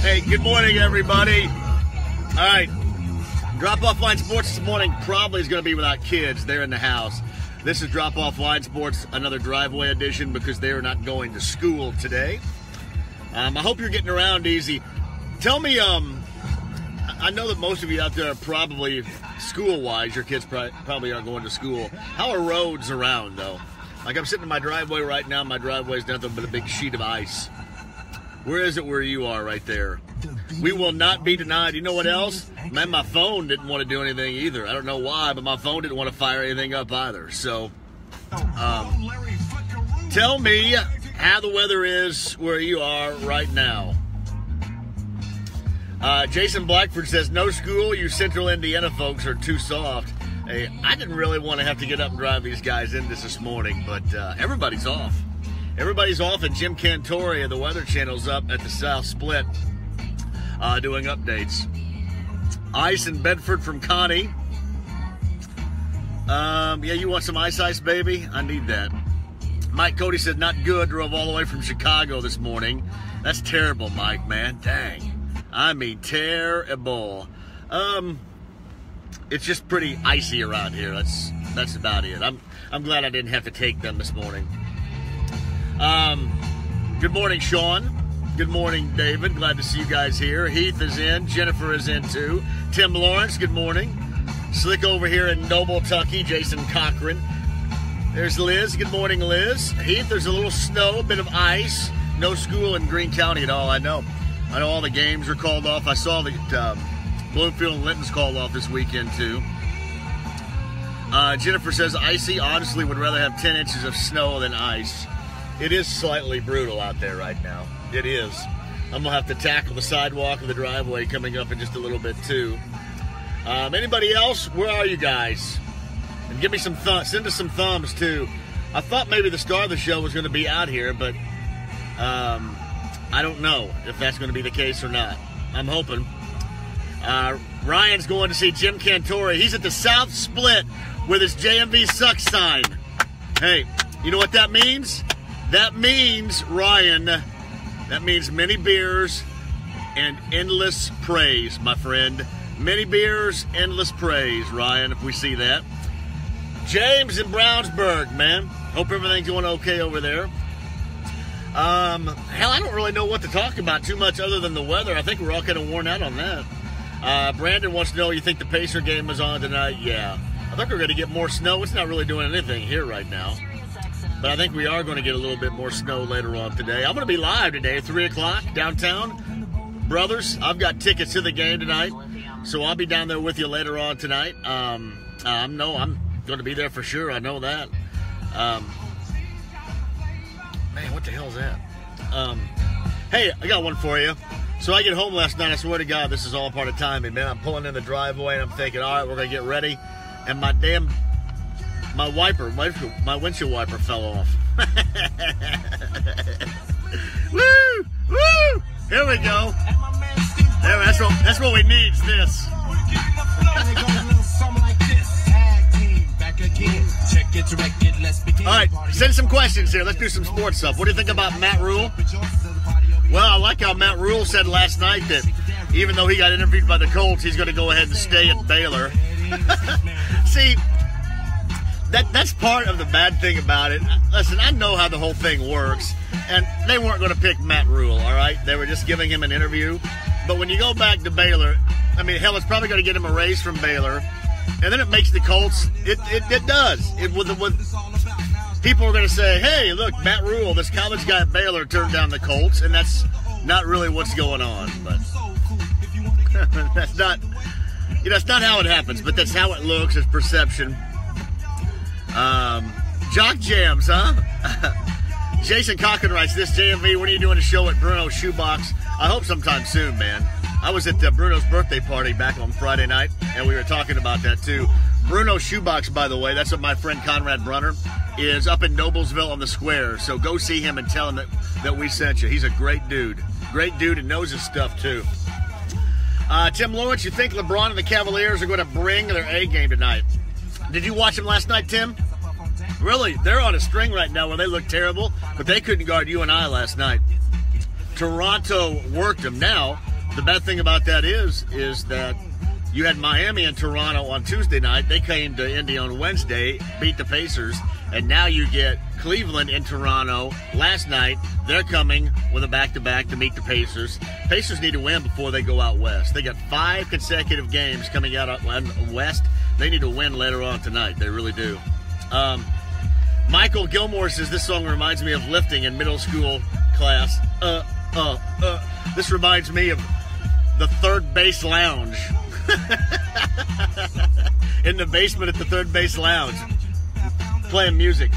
Hey, good morning, everybody. All right, Drop-Off Line Sports this morning probably is going to be without kids. They're in the house. This is Drop-Off Line Sports, another driveway edition because they are not going to school today. I hope you're getting around easy. Tell me, I know that most of you out there are probably school-wise, your kids probably aren't going to school. How are roads around, though? Like, I'm sitting in my driveway right now. My driveway is nothing but a big sheet of ice. Where is it where you are right there? We will not be denied. You know what else? Man, my phone didn't want to do anything either. I don't know why, but my phone didn't want to fire anything up either. So, tell me how the weather is where you are right now. Jason Blackford says, no school, you Central Indiana folks are too soft. Hey, I didn't really want to have to get up and drive these guys in this morning, but everybody's off. Everybody's off, and Jim Cantore of the Weather Channel's up at the South Split doing updates. Ice in Bedford from Connie. Yeah, you want some ice, baby? I need that. Mike Cody said, not good. Drove all the way from Chicago this morning. That's terrible, Mike, man. Dang. I mean, terrible. It's just pretty icy around here. That's about it. I'm glad I didn't have to take them this morning. Good morning, Sean. Good morning, David. Glad to see you guys here. Heath is in. Jennifer is in, too. Tim Lawrence, good morning. Slick over here in Noble, Tucky. Jason Cochran. There's Liz. Good morning, Liz. Heath, there's a little snow, a bit of ice. No school in Greene County at all, I know. I know all the games are called off. I saw that Bloomfield and Linton's called off this weekend, too. Jennifer says, icy. Honestly, would rather have 10 inches of snow than ice. It is slightly brutal out there right now. It is. I'm going to have to tackle the sidewalk of the driveway coming up in just a little bit, too. Anybody else? Where are you guys? And give me some send us some thumbs, too. I thought maybe the star of the show was going to be out here, but I don't know if that's going to be the case or not. I'm hoping. Ryan's going to see Jim Cantore. He's at the South Split with his JMV Sucks sign. Hey, you know what that means? That means, Ryan, that means many beers and endless praise, my friend. Many beers, endless praise, Ryan, if we see that. James in Brownsburg, man. Hope everything's going okay over there. Hell, I don't really know what to talk about too much other than the weather. I think we're all kind of worn out on that. Brandon wants to know, you think the Pacer game is on tonight? Yeah. I think we're going to get more snow. It's not really doing anything here right now. But I think we are going to get a little bit more snow later on today. I'm going to be live today, 3 o'clock, downtown. Brothers, I've got tickets to the game tonight, so I'll be down there with you later on tonight. I'm going to be there for sure. I know that. Man, what the hell is that? Hey, I got one for you. So I get home last night. I swear to God, this is all part of timing, man. I'm pulling in the driveway, and I'm thinking, all right, we're going to get ready. And my windshield wiper fell off. Woo! Woo! Here we go. That's what we need, is this. All right, send some questions here. Let's do some sports stuff. What do you think about Matt Ruhle? Well, I like how Matt Ruhle said last night that even though he got interviewed by the Colts, he's going to go ahead and stay at Baylor. See, that's part of the bad thing about it. Listen, I know how the whole thing works, and they weren't going to pick Matt Ruhle, all right? They were just giving him an interview. But when you go back to Baylor, I mean, hell, it's probably going to get him a raise from Baylor. And then it makes the Colts, it does. People are going to say, hey, look, Matt Ruhle, this college guy at Baylor turned down the Colts, and that's not really what's going on. But that's not how it happens, but that's how it looks, it's perception. Jock jams, huh? Jason Cochran writes, this JMV, when are you doing a show at Bruno's Shoebox? I hope sometime soon, man. I was at Bruno's birthday party back on Friday night, and we were talking about that, too. Bruno's Shoebox, by the way, that's what my friend Conrad Brunner is up in Noblesville on the square. So go see him and tell him that we sent you. He's a great dude. Great dude and knows his stuff, too. Tim Lawrence, you think LeBron and the Cavaliers are going to bring their A game tonight? Did you watch him last night, Tim? Really, they're on a string right now where they look terrible, but they couldn't guard you and I last night. Toronto worked them. Now, the bad thing about that is that you had Miami and Toronto on Tuesday night. They came to Indy on Wednesday, beat the Pacers, and now you get Cleveland and Toronto last night. They're coming with a back-to-back to meet the Pacers. Pacers need to win before they go out west. They got 5 consecutive games coming out west. They need to win later on tonight. They really do. Michael Gilmore says this song reminds me of lifting in middle school class. This reminds me of the Third Base Lounge. In the basement at the Third Base Lounge. Playing music.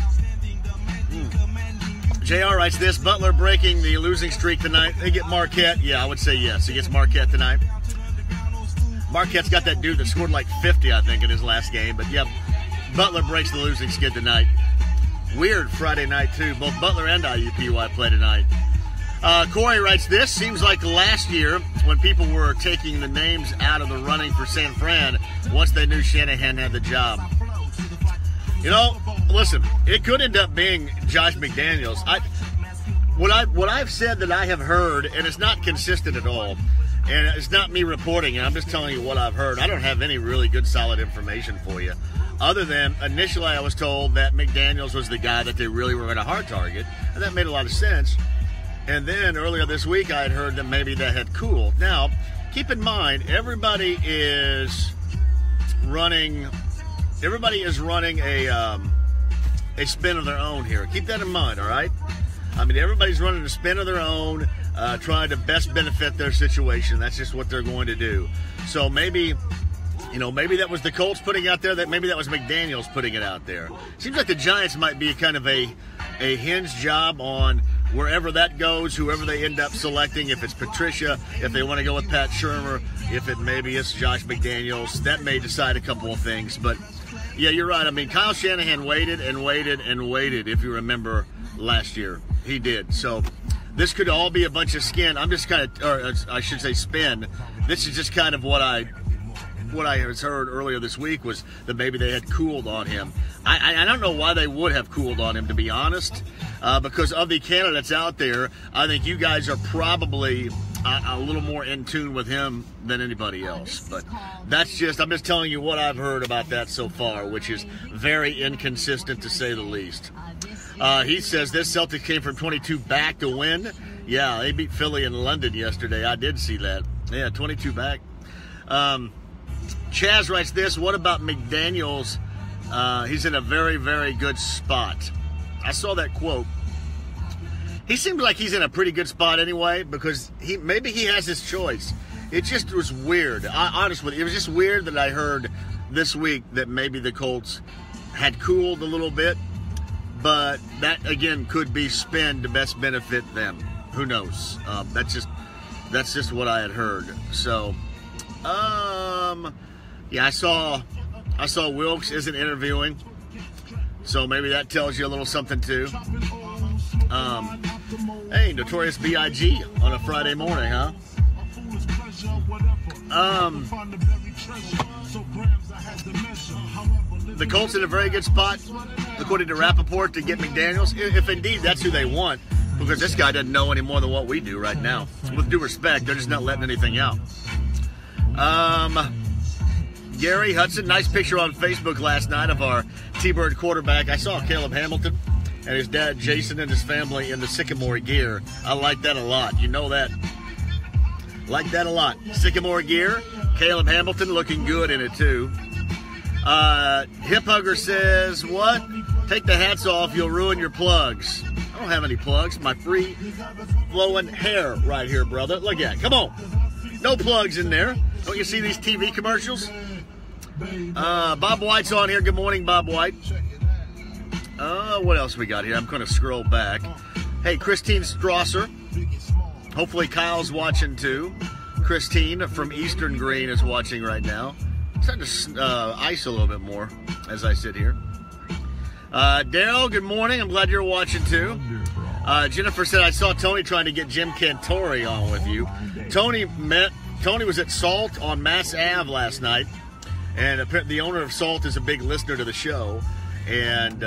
JR writes this, Butler breaking the losing streak tonight. They get Marquette. Yeah, I would say yes. He gets Marquette tonight. Marquette's got that dude that scored like 50, I think, in his last game. But, yeah, Butler breaks the losing skid tonight. Weird Friday night, too. Both Butler and IUPUI play tonight. Corey writes this, seems like last year when people were taking the names out of the running for San Fran once they knew Shanahan had the job. You know, listen, it could end up being Josh McDaniels. What I've said that I have heard, and it's not consistent at all, and it's not me reporting it, I'm just telling you what I've heard. I don't have any really good solid information for you. Other than initially I was told that McDaniels was the guy that they really were going to hard target, and that made a lot of sense. And then earlier this week I had heard that maybe that had cooled. Now, keep in mind, everybody is running a spin of their own here. Keep that in mind, all right? I mean, everybody's running a spin of their own, trying to best benefit their situation. That's just what they're going to do. So maybe that was the Colts putting it out there. Maybe that was McDaniels putting it out there. Seems like the Giants might be kind of a hinge job on wherever that goes, whoever they end up selecting, if it's Patricia, if they want to go with Pat Shurmur, if it maybe it's Josh McDaniels. That may decide a couple of things. But, yeah, you're right. I mean, Kyle Shanahan waited and waited and waited, if you remember, last year. He did. So this could all be a bunch of skin. I'm just kind of, or I should say spin. This is just kind of what I heard earlier this week was that maybe they had cooled on him. I don't know why they would have cooled on him, to be honest, because of the candidates out there, I think you guys are probably a little more in tune with him than anybody else. But I'm just telling you what I've heard about that so far, which is very inconsistent to say the least. He says this Celtics came from 22 back to win. Yeah, they beat Philly in London yesterday. I did see that. Yeah, 22 back. Chaz writes this, what about McDaniels? He's in a very, very good spot. I saw that quote. He seems like he's in a pretty good spot anyway, because maybe he has his choice. It just was weird. Honestly, it was just weird that I heard this week that maybe the Colts had cooled a little bit, but that, again, could be spin to best benefit them. Who knows? That's just what I had heard. So, yeah, I saw Wilkes isn't interviewing, so maybe that tells you a little something too. Hey, Notorious B.I.G. on a Friday morning, huh? The Colts in a very good spot, according to Rappaport, to get McDaniels, if indeed that's who they want, because this guy doesn't know any more than what we do right now. With due respect, they're just not letting anything out. Gary Hudson, nice picture on Facebook last night of our T-Bird quarterback. I saw Caleb Hamilton and his dad Jason and his family in the Sycamore gear. I like that a lot. You know that. Like that a lot. Sycamore gear. Caleb Hamilton looking good in it too. Hip Hugger says, what? Take the hats off, you'll ruin your plugs. I don't have any plugs. My free flowing hair right here, brother. Look at it. Come on. No plugs in there. Don't you see these TV commercials? Bob White's on here. Good morning, Bob White. What else we got here? I'm going to scroll back. Hey, Christine Strasser. Hopefully Kyle's watching too. Christine from Eastern Green is watching right now. It's starting to ice a little bit more as I sit here. Daryl, good morning. I'm glad you're watching too. Jennifer said, I saw Tony trying to get Jim Cantori on with you. Tony was at Salt on Mass Ave last night, and the owner of Salt is a big listener to the show, and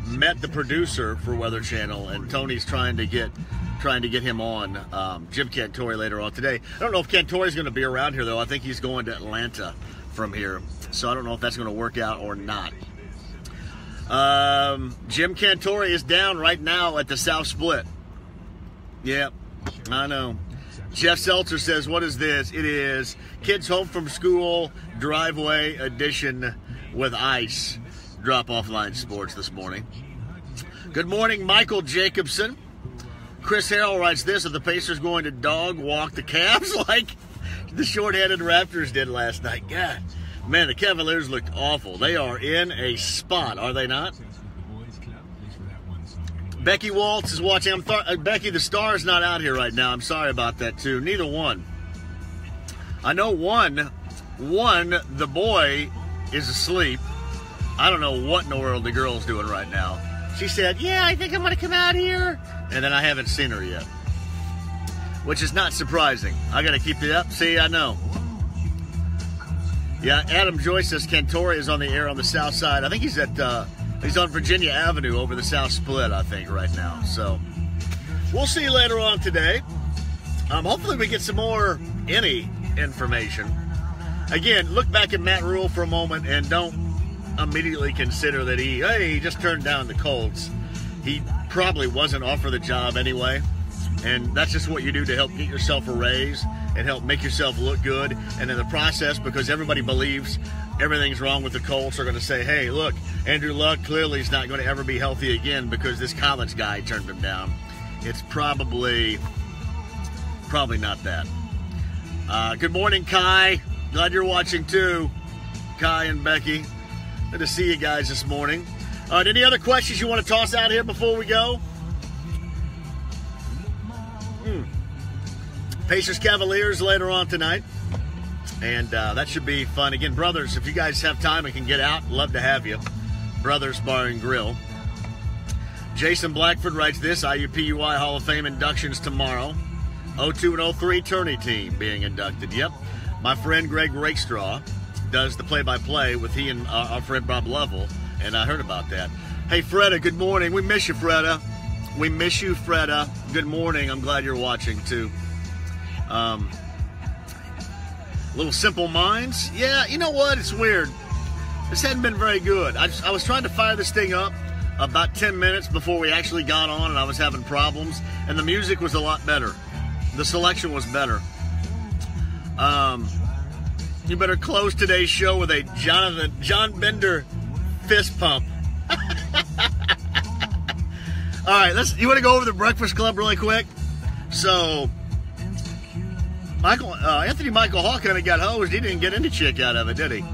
met the producer for Weather Channel, and Tony's trying to get him on, Jim Cantori, later on today. I don't know if Cantori's going to be around here, though. I think he's going to Atlanta from here, so I don't know if that's going to work out or not. Jim Cantori is down right now at the South Split. Yep, I know. Jeff Seltzer says, what is this? It is kids home from school driveway edition with ice. Drop-off line sports this morning. Good morning, Michael Jacobson. Chris Harrell writes this: are the Pacers going to dog walk the Cavs like the short-handed Raptors did last night? God, man, the Cavaliers looked awful. They are in a spot, are they not? Becky Waltz is watching. Becky, the star is not out here right now. I'm sorry about that, too. Neither one. I know one, the boy is asleep. I don't know what in the world the girl's doing right now. She said, yeah, I think I'm going to come out here. And then I haven't seen her yet, which is not surprising. I got to keep it up. See, I know. Yeah, Adam Joyce says Cantori is on the air on the south side. I think he's on Virginia Avenue over the South Split, I think, right now. So we'll see you later on today. Hopefully we get some more any information. Again, look back at Matt Ruhle for a moment and don't immediately consider that he just turned down the Colts. He probably wasn't offered the job anyway, and that's just what you do to help get yourself a raise and help make yourself look good. And in the process, because everybody believes everything's wrong with the Colts, are going to say, hey, look, Andrew Luck clearly is not going to ever be healthy again because this college guy turned him down. It's probably not that. Good morning, Kai. Glad you're watching too, Kai and Becky. Good to see you guys this morning. Any other questions you want to toss out here before we go? Pacers Cavaliers later on tonight. And that should be fun. Again, brothers, if you guys have time and can get out, love to have you. Brothers Bar and Grill. Jason Blackford writes this: IUPUI Hall of Fame inductions tomorrow. 02 and 03 tourney team being inducted. Yep. My friend Greg Rakestraw does the play-by-play with he and our friend Bob Lovell, and I heard about that. Hey, Freda, good morning. We miss you, Freda. We miss you, Freda. Good morning. I'm glad you're watching, too. Little Simple Minds. Yeah, you know what? It's weird. This hadn't been very good. I was trying to fire this thing up about 10 minutes before we actually got on, and I was having problems, and the music was a lot better. The selection was better. You better close today's show with a John Bender fist pump. All right, you want to go over the Breakfast Club really quick? So, Anthony Michael Hall kind of got hosed. He didn't get any chick out of it, did he?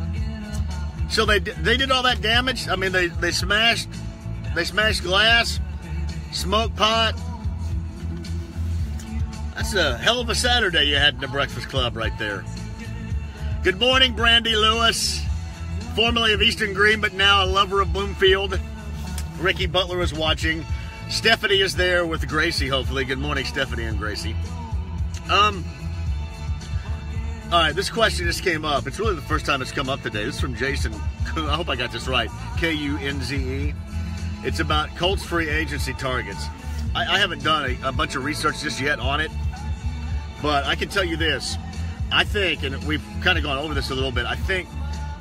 So they did all that damage. I mean, they smashed glass, smoked pot. That's a hell of a Saturday you had in the Breakfast Club right there. Good morning, Brandy Lewis, formerly of Eastern Green, but now a lover of Bloomfield. Ricky Butler is watching. Stephanie is there with Gracie, hopefully. Good morning, Stephanie and Gracie. All right, this question just came up. It's really the first time it's come up today. This is from Jason. I hope I got this right. Kunze. It's about Colts free agency targets. I haven't done a bunch of research just yet on it, but I can tell you this. I think, and we've kind of gone over this a little bit, I think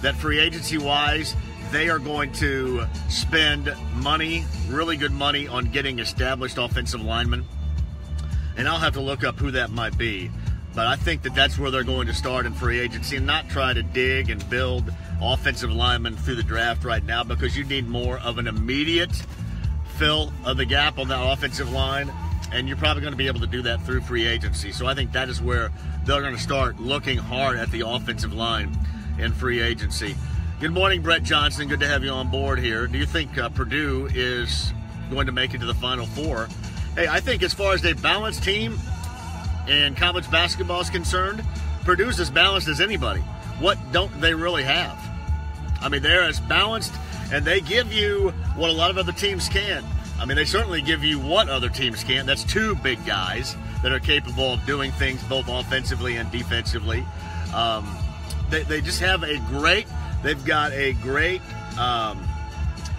that free agency-wise, they are going to spend money, really good money, on getting established offensive linemen. And I'll have to look up who that might be. But I think that that's where they're going to start in free agency and not try to dig and build offensive linemen through the draft right now, because you need more of an immediate fill of the gap on that offensive line. And you're probably going to be able to do that through free agency. So I think that is where they're going to start looking hard at the offensive line in free agency. Good morning, Brett Johnson. Good to have you on board here. Do you think Purdue is going to make it to the Final Four? Hey, I think as far as a balanced team and college basketball is concerned, Purdue's as balanced as anybody. What don't they really have? I mean, they're as balanced, and they give you what a lot of other teams can't. I mean, they certainly give you what other teams can't. That's two big guys that are capable of doing things both offensively and defensively. They just have they've got a great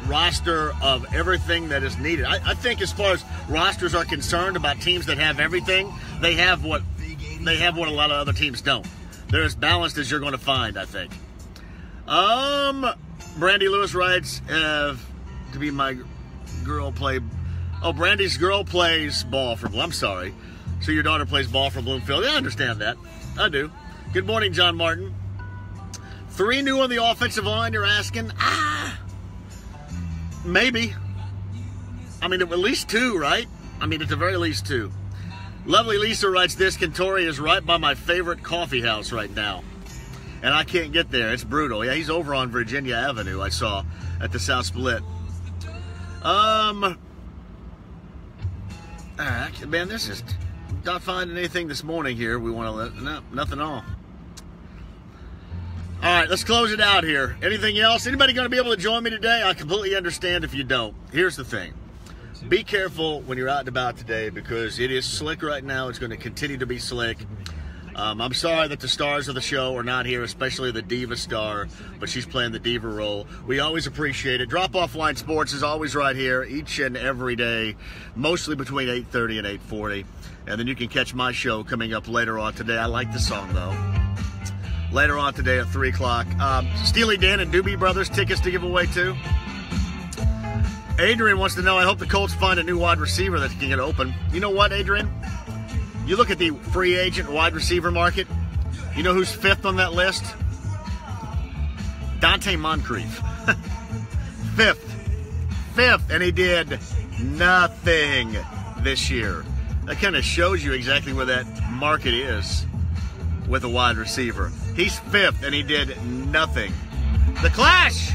roster of everything that is needed. I think as far as rosters are concerned about teams that have everything, they have what a lot of other teams don't. They're as balanced as you're going to find, I think. Brandy Lewis writes, to be my girl play. Oh, Brandy's girl plays ball for, I'm sorry. So your daughter plays ball for Bloomfield. Yeah, I understand that. I do. Good morning, John Martin. 3 new on the offensive line, you're asking? Maybe. I mean, at least 2, right? I mean, at the very least 2. Lovely Lisa writes this, Notorious is right by my favorite coffee house right now. And I can't get there. It's brutal. Yeah, he's over on Virginia Avenue, I saw, at the South Split. Man, this is not finding anything this morning here. We want to let, no, nothing at all. All right, let's close it out here. Anything else? Anybody going to be able to join me today? I completely understand if you don't. Here's the thing. Be careful when you're out and about today because it is slick right now. It's going to continue to be slick. I'm sorry that the stars of the show are not here, especially the diva star, but she's playing the diva role. We always appreciate it. Drop Off Line Sports is always right here each and every day, mostly between 8:30 and 8:40. And then you can catch my show coming up later on today. I like the song, though. Later on today at 3 o'clock. Steely Dan and Doobie Brothers tickets to give away, too. Adrian wants to know, I hope the Colts find a new wide receiver that can get open. You know what, Adrian? You look at the free agent wide receiver market. You know who's 5th on that list? Dante Moncrief. 5th. And he did nothing this year. That kind of shows you exactly where that market is with a wide receiver. He's 5th, and he did nothing. The Clash!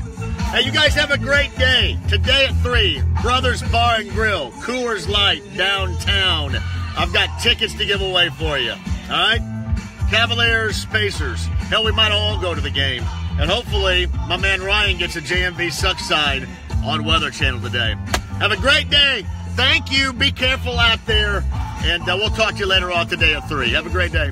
Hey, you guys have a great day. Today at 3, Brothers Bar and Grill, Coors Light, downtown. I've got tickets to give away for you. All right? Cavaliers, Pacers. Hell, we might all go to the game. And hopefully, my man Ryan gets a JMV suck side on Weather Channel today. Have a great day. Thank you. Be careful out there. And we'll talk to you later on today at 3. Have a great day.